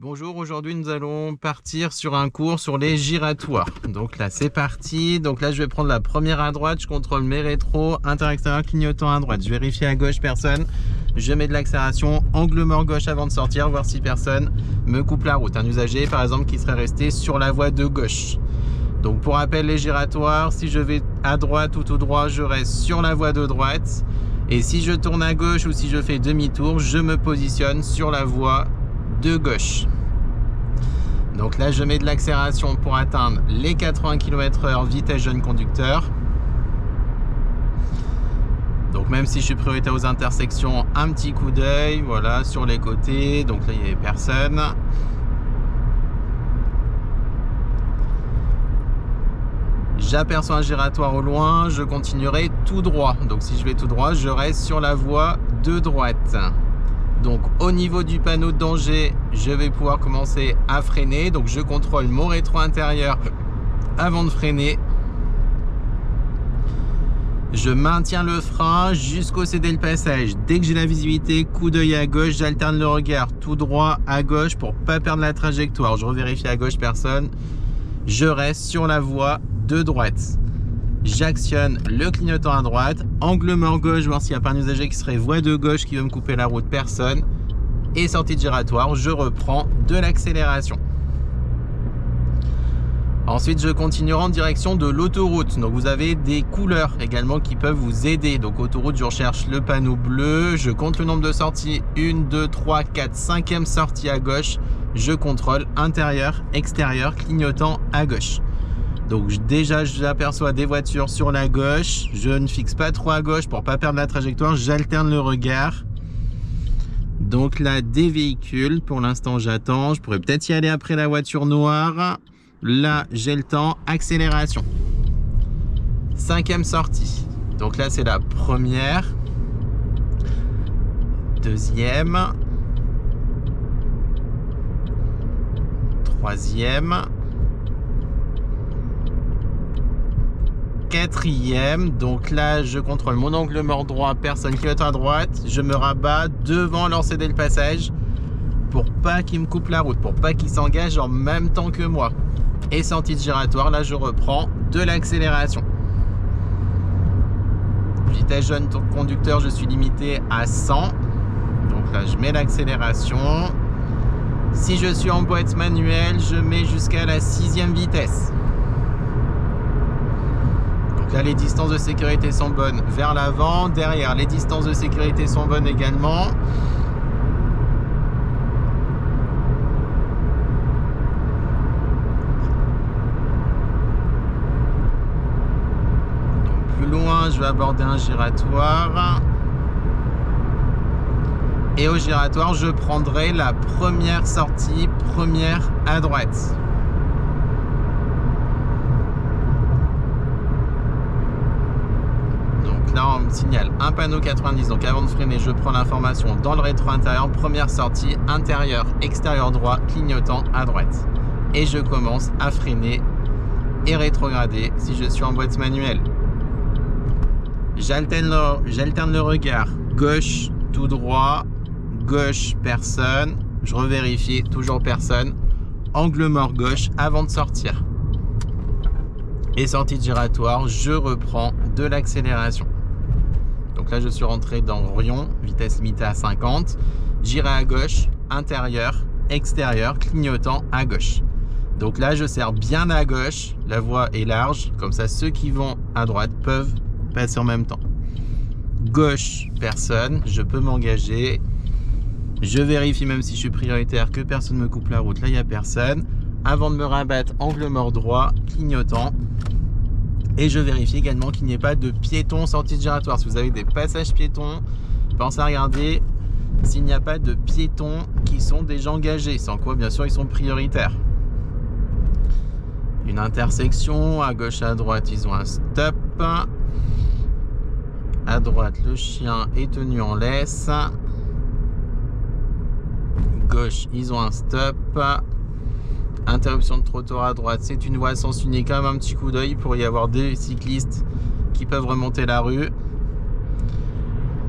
Bonjour, aujourd'hui nous allons partir sur un cours sur les giratoires. Donc là c'est parti, donc là je vais prendre la première à droite, je contrôle mes rétros, intérieur-extérieur, clignotant à droite. Je vérifie à gauche personne, je mets de l'accélération, angle mort gauche avant de sortir, voir si personne me coupe la route. Un usager par exemple qui serait resté sur la voie de gauche. Donc pour rappel les giratoires, si je vais à droite ou tout droit, je reste sur la voie de droite. Et si je tourne à gauche ou si je fais demi-tour, je me positionne sur la voie de gauche. Donc là je mets de l'accélération pour atteindre les 80 km/h vitesse jeune conducteur. Donc même si je suis prioritaire aux intersections, un petit coup d'œil, voilà, sur les côtés. Donc là il n'y avait personne. J'aperçois un giratoire au loin, je continuerai tout droit. Donc si je vais tout droit, je reste sur la voie de droite. Donc au niveau du panneau de danger, je vais pouvoir commencer à freiner. Donc je contrôle mon rétro intérieur avant de freiner. Je maintiens le frein jusqu'au céder le passage. Dès que j'ai la visibilité, coup d'œil à gauche, j'alterne le regard tout droit à gauche pour pas perdre la trajectoire. Je revérifie à gauche personne. Je reste sur la voie de droite. J'actionne le clignotant à droite, angle mort gauche, voir s'il n'y a pas un usager qui serait voie de gauche qui veut me couper la route, personne. Et sortie de giratoire, je reprends de l'accélération. Ensuite, je continuerai en direction de l'autoroute. Donc vous avez des couleurs également qui peuvent vous aider. Donc autoroute, je recherche le panneau bleu, je compte le nombre de sorties, 1, 2, 3, 4, 5e sortie à gauche. Je contrôle intérieur, extérieur, clignotant à gauche. Donc déjà j'aperçois des voitures sur la gauche, je ne fixe pas trop à gauche pour pas perdre la trajectoire, j'alterne le regard. Donc là des véhicules, pour l'instant j'attends, je pourrais peut-être y aller après la voiture noire. Là j'ai le temps, accélération. 5e sortie, donc là c'est la première, deuxième, troisième, quatrième. Donc là je contrôle mon angle mort droit, personne qui est à droite, je me rabats devant leur céder le passage pour pas qu'ils me coupent la route, pour pas qu'ils s'engagent en même temps que moi. Et sortie de giratoire, là je reprends de l'accélération. Vitesse jeune conducteur, je suis limité à 100. Donc là je mets l'accélération. Si je suis en boîte manuelle, je mets jusqu'à la 6e vitesse. Là, les distances de sécurité sont bonnes vers l'avant. Derrière, les distances de sécurité sont bonnes également. Donc, plus loin, je vais aborder un giratoire. Et au giratoire, je prendrai la première sortie, première à droite. Là on me signale un panneau 90, donc avant de freiner je prends l'information dans le rétro intérieur, première sortie, intérieur, extérieur droit, clignotant à droite. Et je commence à freiner et rétrograder si je suis en boîte manuelle. J'alterne le regard, gauche, tout droit, gauche, personne, je revérifie, toujours personne, angle mort gauche avant de sortir. Et sortie de giratoire, je reprends de l'accélération. Donc là je suis rentré dans Rion, vitesse limitée à 50, j'irai à gauche, intérieur, extérieur, clignotant à gauche. Donc là je serre bien à gauche, la voie est large, comme ça ceux qui vont à droite peuvent passer en même temps. Gauche, personne, je peux m'engager, je vérifie même si je suis prioritaire que personne ne me coupe la route, là il n'y a personne. Avant de me rabattre, angle mort droit, clignotant. Et je vérifie également qu'il n'y ait pas de piétons sortis de giratoire. Si vous avez des passages piétons, pensez à regarder s'il n'y a pas de piétons qui sont déjà engagés. Sans quoi, bien sûr, ils sont prioritaires. Une intersection, à gauche, à droite, ils ont un stop. À droite, le chien est tenu en laisse. Gauche, ils ont un stop. Interruption de trottoir à droite, c'est une voie à sens unique, quand même un petit coup d'œil pour y avoir des cyclistes qui peuvent remonter la rue.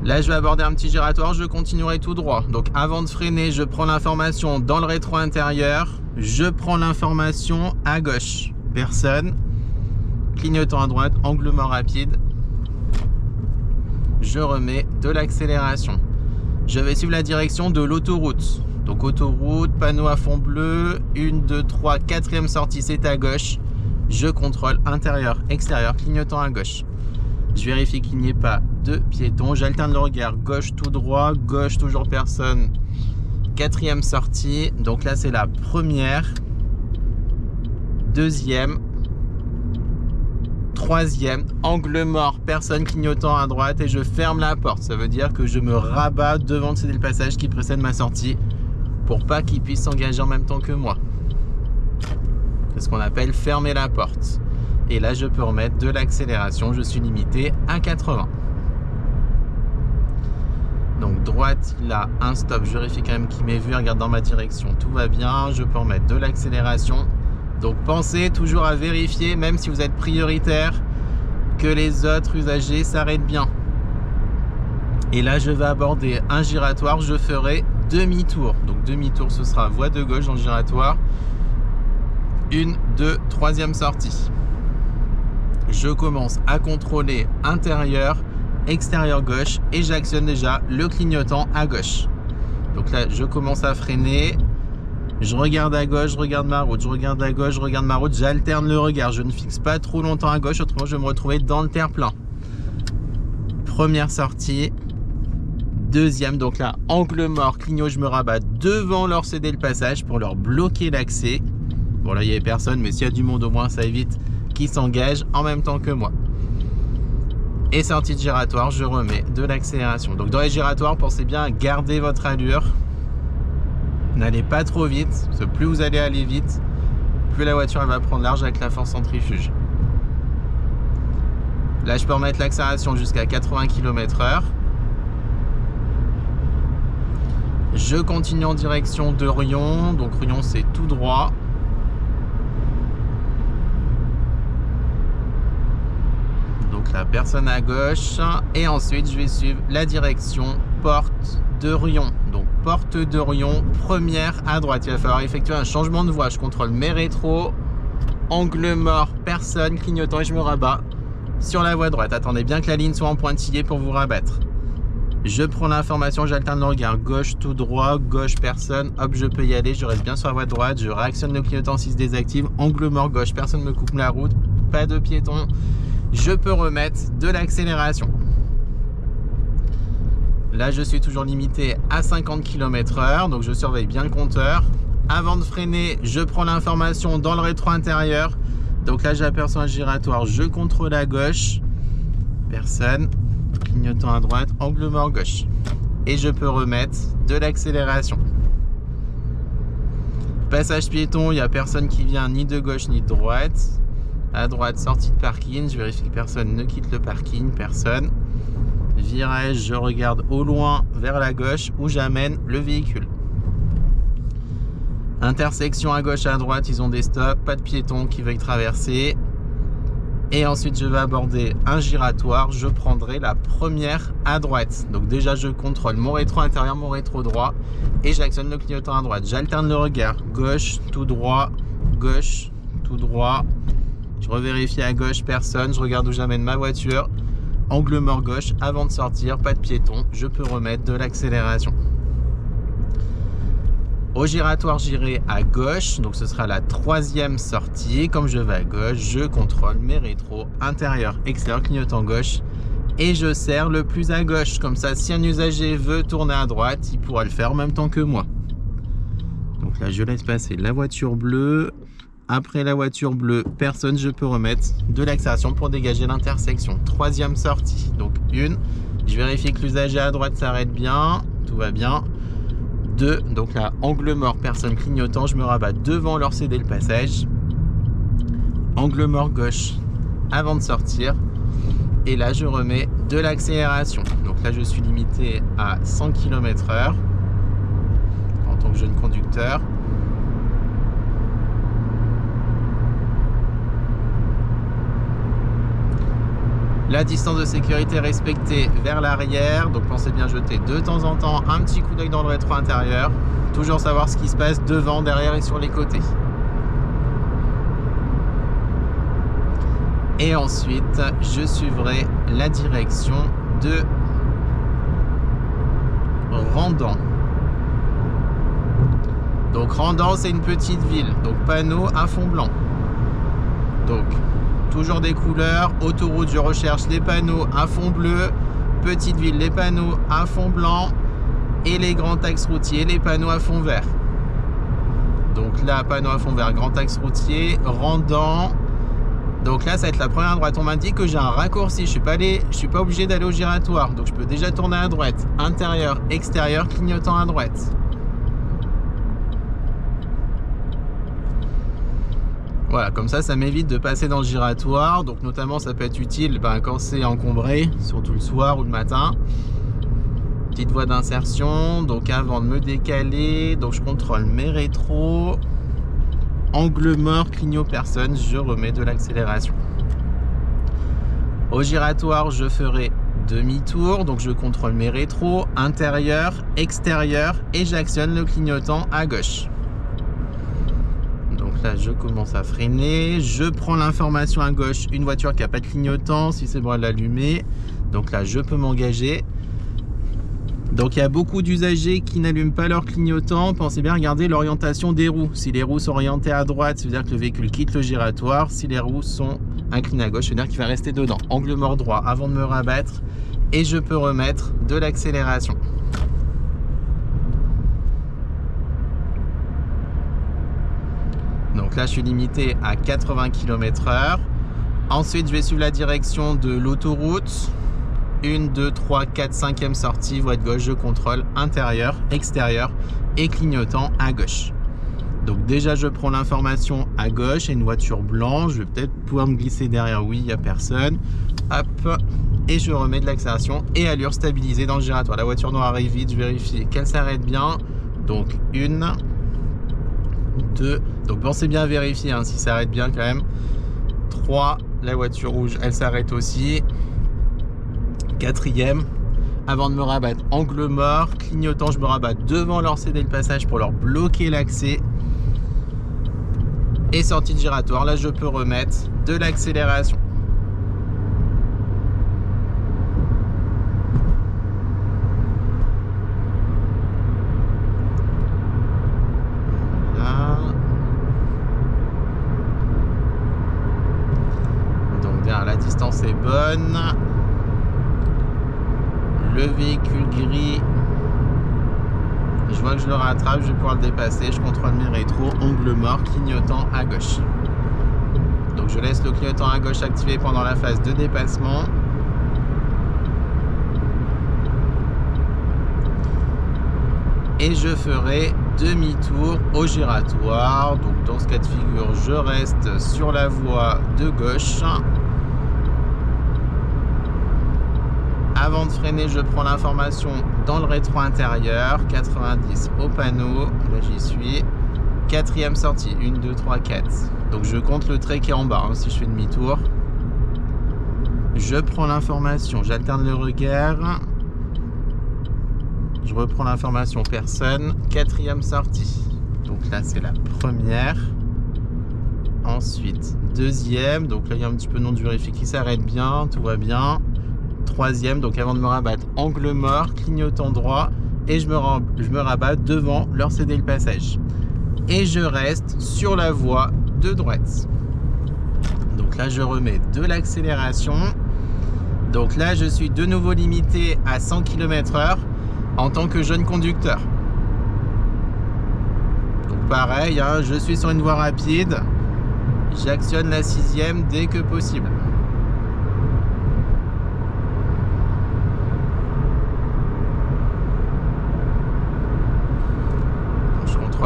Là, je vais aborder un petit giratoire, je continuerai tout droit. Donc, avant de freiner, je prends l'information dans le rétro intérieur. Je prends l'information à gauche. Personne. Clignotant à droite, angle mort rapide. Je remets de l'accélération. Je vais suivre la direction de l'autoroute. Donc, autoroute, panneau à fond bleu. 1, 2, 3, 4e sortie, c'est à gauche. Je contrôle intérieur, extérieur, clignotant à gauche. Je vérifie qu'il n'y ait pas de piétons. J'alterne le regard gauche tout droit, gauche toujours personne. 4e sortie. Donc là, c'est la première, 2e, 3e. Angle mort, personne clignotant à droite et je ferme la porte. Ça veut dire que je me rabats devant le passage qui précède ma sortie pour pas qu'il puisse s'engager en même temps que moi. C'est ce qu'on appelle fermer la porte. Et là, je peux remettre de l'accélération. Je suis limité à 80. Donc, droite, il a un stop. Je vérifie quand même qu'il m'ait vu. Regarde dans ma direction. Tout va bien. Je peux remettre de l'accélération. Donc, pensez toujours à vérifier, même si vous êtes prioritaire, que les autres usagers s'arrêtent bien. Et là, je vais aborder un giratoire. Je ferai demi-tour. Donc, demi-tour, ce sera voie de gauche dans le giratoire. 1, 2, 3e sortie. Je commence à contrôler intérieur, extérieur gauche et j'actionne déjà le clignotant à gauche. Donc là, je commence à freiner. Je regarde à gauche, je regarde ma route. Je regarde à gauche, je regarde ma route. J'alterne le regard. Je ne fixe pas trop longtemps à gauche, autrement je vais me retrouver dans le terre-plein. Première sortie. 2e, donc là, angle mort, clignot, je me rabats devant leur céder le passage pour leur bloquer l'accès. Bon là, il n'y avait personne, mais s'il y a du monde, au moins ça évite qui s'engage en même temps que moi. Et sortie de giratoire, je remets de l'accélération. Donc dans les giratoires, pensez bien à garder votre allure. N'allez pas trop vite, parce que plus vous allez aller vite, plus la voiture elle va prendre large avec la force centrifuge. Là, je peux remettre l'accélération jusqu'à 80 km/h. Je continue en direction de Rion. Donc Rion, c'est tout droit. Donc la personne à gauche et ensuite je vais suivre la direction porte de Rion. Donc porte de Rion, première à droite. Il va falloir effectuer un changement de voie. Je contrôle mes rétros, angle mort, personne, clignotant et je me rabats sur la voie droite. Attendez bien que la ligne soit en pointillé pour vous rabattre. Je prends l'information, j'alterne le regard gauche tout droit, gauche personne, hop je peux y aller, je reste bien sur la voie droite, je réactionne le clignotant s'il se désactive, angle mort gauche, personne ne me coupe la route, pas de piéton. Je peux remettre de l'accélération. Là, je suis toujours limité à 50 km/h, donc je surveille bien le compteur. Avant de freiner, je prends l'information dans le rétro intérieur. Donc là, j'aperçois un giratoire, je contrôle à gauche. Personne. Clignotant à droite, angle mort gauche. Et je peux remettre de l'accélération. Passage piéton, il n'y a personne qui vient ni de gauche ni de droite. À droite, sortie de parking, je vérifie que personne ne quitte le parking, personne. Virage, je regarde au loin vers la gauche où j'amène le véhicule. Intersection à gauche, à droite, ils ont des stops, pas de piétons qui veuillent traverser. Et ensuite, je vais aborder un giratoire, je prendrai la première à droite. Donc déjà, je contrôle mon rétro intérieur, mon rétro droit et j'actionne le clignotant à droite. J'alterne le regard, gauche, tout droit, gauche, tout droit. Je revérifie à gauche, personne. Je regarde où j'amène ma voiture. Angle mort gauche, avant de sortir, pas de piéton. Je peux remettre de l'accélération. Au giratoire, j'irai à gauche. Donc, ce sera la 3e sortie. Comme je vais à gauche, je contrôle mes rétros intérieur, extérieur, clignotant gauche. Et je serre le plus à gauche. Comme ça, si un usager veut tourner à droite, il pourra le faire en même temps que moi. Donc là, je laisse passer la voiture bleue. Après la voiture bleue, personne, je peux remettre de l'accélération pour dégager l'intersection. 3e sortie, donc 1. Je vérifie que l'usager à droite s'arrête bien, tout va bien. 2, donc là, angle mort, personne clignotant, je me rabats devant leur céder le passage. Angle mort gauche avant de sortir. Et là, je remets de l'accélération. Donc là, je suis limité à 100 km/h en tant que jeune conducteur. La distance de sécurité respectée vers l'arrière. Donc pensez bien jeter de temps en temps un petit coup d'œil dans le rétro intérieur. Toujours savoir ce qui se passe devant, derrière et sur les côtés. Et ensuite, je suivrai la direction de Randan. Donc Randan, c'est une petite ville. Donc panneau à fond blanc. Donc toujours des couleurs. Autoroute, je recherche les panneaux à fond bleu. Petite ville, les panneaux à fond blanc. Et les grands axes routiers, les panneaux à fond vert. Donc là, panneau à fond vert, grand axe routier, Randan. Donc là, ça va être la première droite. On m'a dit que j'ai un raccourci. Je suis pas obligé d'aller au giratoire. Donc je peux déjà tourner à droite. Intérieur, extérieur, clignotant à droite. Voilà, comme ça m'évite de passer dans le giratoire. Donc notamment, ça peut être utile quand c'est encombré, surtout le soir ou le matin. Petite voie d'insertion. Donc avant de me décaler, donc je contrôle mes rétros. Angle mort, clignot personne, je remets de l'accélération. Au giratoire, je ferai demi-tour, donc je contrôle mes rétros, intérieur, extérieur et j'actionne le clignotant à gauche. Donc là, je commence à freiner, je prends l'information à gauche, une voiture qui n'a pas de clignotant, si c'est bon à l'allumer. Donc là, je peux m'engager. Donc il y a beaucoup d'usagers qui n'allument pas leur clignotant. Pensez bien à regarder l'orientation des roues. Si les roues sont orientées à droite, ça veut dire que le véhicule quitte le giratoire. Si les roues sont inclinées à gauche, ça veut dire qu'il va rester dedans. Angle mort droit avant de me rabattre. Et je peux remettre de l'accélération. Donc là, je suis limité à 80 km/h. Ensuite, je vais suivre la direction de l'autoroute. 1, 2, 3, 4, 5e sortie, voie de gauche, je contrôle intérieur, extérieur et clignotant à gauche. Donc déjà, je prends l'information à gauche et une voiture blanche. Je vais peut-être pouvoir me glisser derrière. Oui, il n'y a personne. Hop, et je remets de l'accélération et allure stabilisée dans le giratoire. La voiture noire arrive vite, je vérifie qu'elle s'arrête bien. Donc 1, 2, donc pensez bien à vérifier si ça s'arrête bien quand même. 3, la voiture rouge, elle s'arrête aussi. 4e, avant de me rabattre, angle mort, clignotant, je me rabatte devant leur céder le passage pour leur bloquer l'accès. Et sortie de giratoire, là je peux remettre de l'accélération. Voilà. Donc derrière, la distance est bonne. Le véhicule gris, je vois que je le rattrape, je vais pouvoir le dépasser, je contrôle mes rétros, angle mort, clignotant à gauche. Donc je laisse le clignotant à gauche activé pendant la phase de dépassement. Et je ferai demi-tour au giratoire. Donc dans ce cas de figure, je reste sur la voie de gauche. Avant de freiner, je prends l'information dans le rétro intérieur. 90 au panneau. Là, j'y suis. 4e sortie. 1, 2, 3, 4. Donc, je compte le trait qui est en bas si je fais demi-tour. Je prends l'information. J'alterne le regard. Je reprends l'information personne. 4e sortie. Donc là, c'est la première. Ensuite, 2e. Donc là, il y a un petit peu de nom de vérifier qui s'arrête bien. Tout va bien. 3e, donc avant de me rabattre, angle mort, clignotant droit et je me rabats devant leur céder le passage. Et je reste sur la voie de droite. Donc là, je remets de l'accélération. Donc là, je suis de nouveau limité à 100 km/h en tant que jeune conducteur. Donc pareil, je suis sur une voie rapide. J'actionne la 6e dès que possible.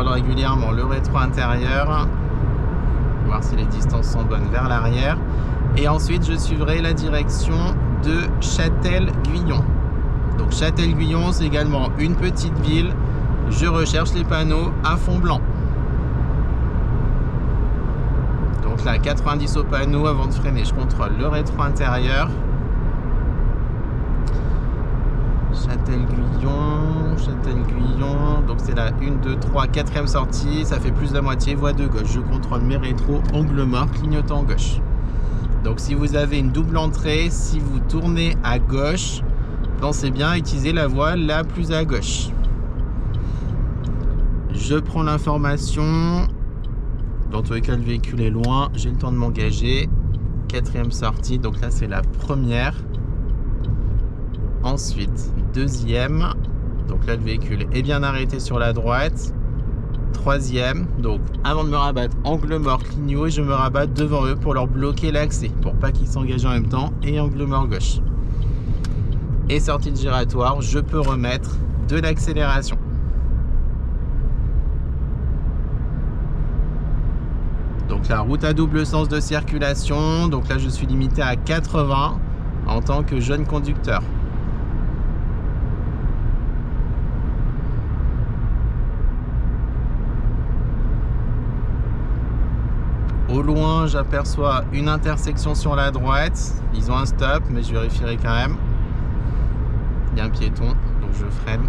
Régulièrement le rétro intérieur, voir si les distances sont bonnes vers l'arrière, et ensuite je suivrai la direction de Châtel-Guyon. Donc Châtel-Guyon, c'est également une petite ville. Je recherche les panneaux à fond blanc. Donc là, 90 au panneau. Avant de freiner, je contrôle le rétro intérieur. Châtel-Guyon, donc c'est la 1, 2, 3, 4e sortie, ça fait plus de la moitié, voie de gauche. Je contrôle mes rétros, angle mort, clignotant gauche. Donc si vous avez une double entrée, si vous tournez à gauche, pensez bien à utiliser la voie la plus à gauche. Je prends l'information. Dans tous les cas, le véhicule est loin, j'ai le temps de m'engager. 4e sortie, donc là c'est la première. Ensuite, 2e, donc là le véhicule est bien arrêté sur la droite. 3e, donc avant de me rabattre, angle mort, clignot, et je me rabatte devant eux pour leur bloquer l'accès, pour pas qu'ils s'engagent en même temps, et angle mort gauche. Et sortie de giratoire, je peux remettre de l'accélération. Donc la route à double sens de circulation, donc là je suis limité à 80 en tant que jeune conducteur. Au loin, j'aperçois une intersection sur la droite. Ils ont un stop, mais je vérifierai quand même. Il y a un piéton, donc je freine.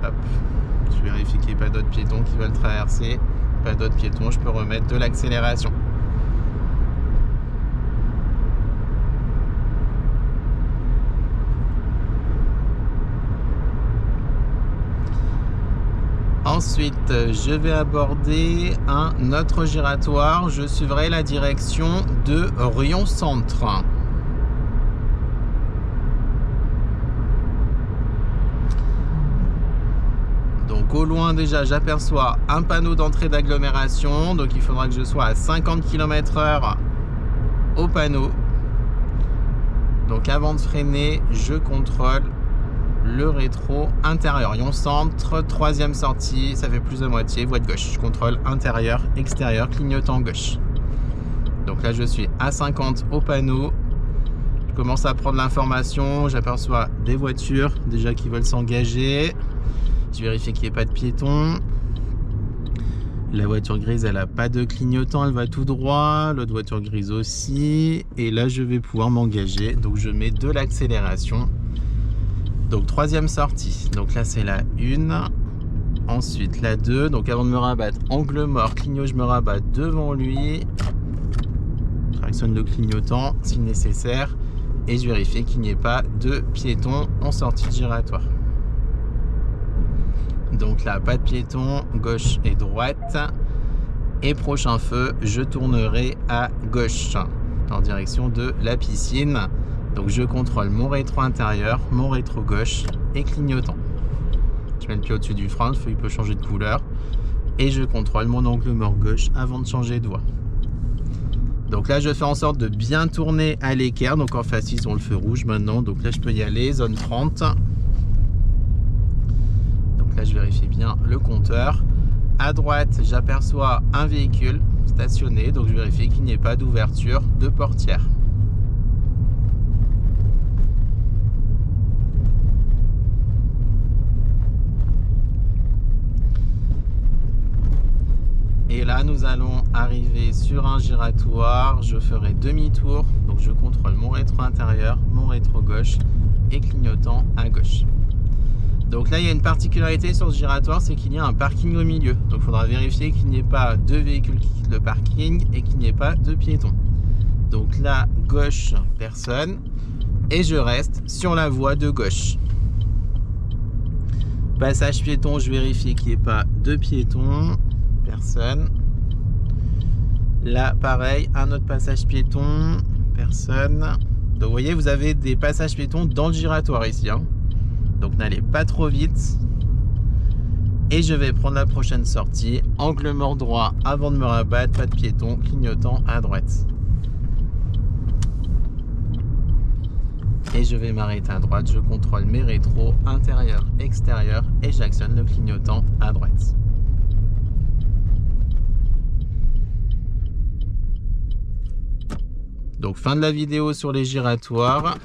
Hop. Je vérifie qu'il n'y ait pas d'autres piétons qui veulent traverser. Pas d'autres piétons, je peux remettre de l'accélération. Ensuite, je vais aborder un autre giratoire. Je suivrai la direction de Rion Centre. Donc au loin déjà, j'aperçois un panneau d'entrée d'agglomération. Donc il faudra que je sois à 50 km/h au panneau. Donc avant de freiner, je contrôle le rétro intérieur. Rion Centre, 3e sortie, ça fait plus de moitié, voie de gauche. Je contrôle intérieur, extérieur, clignotant gauche. Donc là je suis à 50 au panneau. Je commence à prendre l'information, j'aperçois des voitures déjà qui veulent s'engager. Je vérifie qu'il n'y ait pas de piétons. La voiture grise, elle n'a pas de clignotant, elle va tout droit. L'autre voiture grise aussi. Et là je vais pouvoir m'engager. Donc je mets de l'accélération. Donc 3e sortie, donc là c'est la 1, ensuite la 2, donc avant de me rabattre, angle mort, clignot, je me rabats devant lui, je tractionne le clignotant si nécessaire, et je vérifie qu'il n'y ait pas de piéton en sortie de giratoire. Donc là, pas de piéton, gauche et droite, et prochain feu, je tournerai à gauche, en direction de la piscine. Donc je contrôle mon rétro intérieur, mon rétro gauche et clignotant. Je mets le pied au-dessus du frein, le feu il peut changer de couleur. Et je contrôle mon angle mort gauche avant de changer de voie. Donc là je fais en sorte de bien tourner à l'équerre. Donc en face ils ont le feu rouge maintenant. Donc là je peux y aller, zone 30. Donc là je vérifie bien le compteur. À droite j'aperçois un véhicule stationné. Donc je vérifie qu'il n'y ait pas d'ouverture de portière. Et là, nous allons arriver sur un giratoire. Je ferai demi-tour. Donc, je contrôle mon rétro intérieur, mon rétro gauche et clignotant à gauche. Donc là, il y a une particularité sur ce giratoire, c'est qu'il y a un parking au milieu. Donc, il faudra vérifier qu'il n'y ait pas de véhicules qui quittent le parking et qu'il n'y ait pas de piétons. Donc là, gauche, personne. Et je reste sur la voie de gauche. Passage piéton, je vérifie qu'il n'y ait pas de piétons. Personne. Là pareil, un autre passage piéton, personne. Donc vous voyez, vous avez des passages piétons dans le giratoire ici, hein. Donc n'allez pas trop vite. Et je vais prendre la prochaine sortie, angle mort droit avant de me rabattre, pas de piéton, clignotant à droite. Et je vais m'arrêter à droite, je contrôle mes rétros intérieur, extérieur et j'actionne le clignotant à droite. Donc fin de la vidéo sur les giratoires.